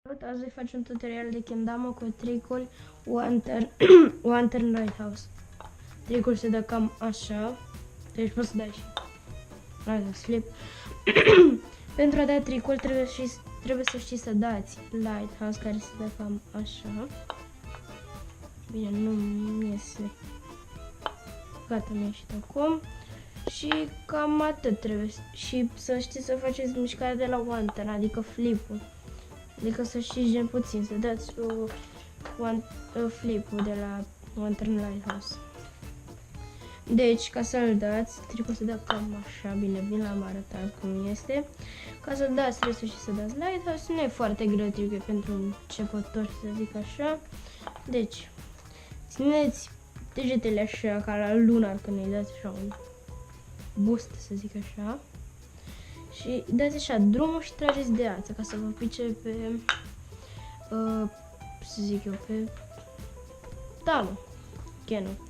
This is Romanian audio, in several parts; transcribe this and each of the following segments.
Azi voi face un tutorial de kendama cu tricul One Turn Lighthouse. Tricul se dă cam așa, deci poți să dai și Lighthouse Flip. Pentru a da tricul trebuie să știi să dați Lighthouse, care se dă cam așa. Bine, nu iese. Gata, mi-a ieșit acum. Și cam atât trebuie. Și să știți să faceți mișcarea de la One Turn, adică flip-ul. Adică să știți gen puțin, să dați flip-ul de la One Turn Lighthouse. Deci, ca să-l dați, tricul se dă cam așa, bine l-am arătat cum este. Ca să dați, trebuie să știți să dați Lighthouse, nu e foarte greu tricul pentru începători, să zic așa. Deci, țineți degetele așa, ca la lunar, când îi dați așa un boost, să zic așa. Și dați așa drumul și trageți de ață ca să vă pice pe, să zic eu, pe talul, chenul.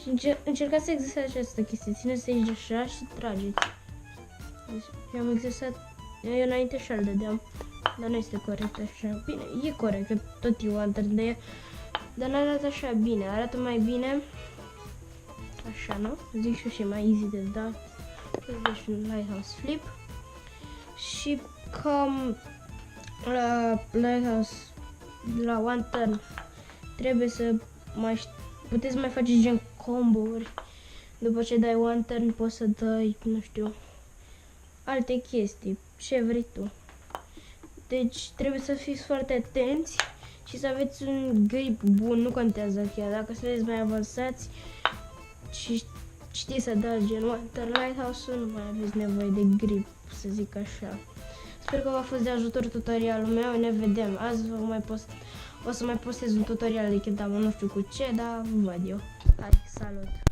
Și încercați să exersați această chestie, țineți aici așa și trageți. Deci, eu am exersat, eu înainte și-l dădeam, dar nu este corect așa. Bine, e corect, tot e One Turn de ea, dar nu arată așa bine, arată mai bine așa, nu? Zic și eu și mai easy de dat. Deci un Lighthouse Flip. Și cam la Lighthouse, la One Turn, trebuie să puteți mai face gen combo-uri. După ce dai One Turn poți să dai, nu știu, alte chestii, ce vrei tu. Deci trebuie să fiți foarte atenți și să aveți un grip bun, nu contează chiar. Dacă sunteți mai avansați și știți să dați gen One Turn Lighthouse, nu mai aveți nevoie de grip, să zic așa. Sper că v-a fost de ajutor tutorialul meu, ne vedem. Azi o să mai postez un tutorial de kendama, nu știu cu ce, dar văd eu. Hai, salut!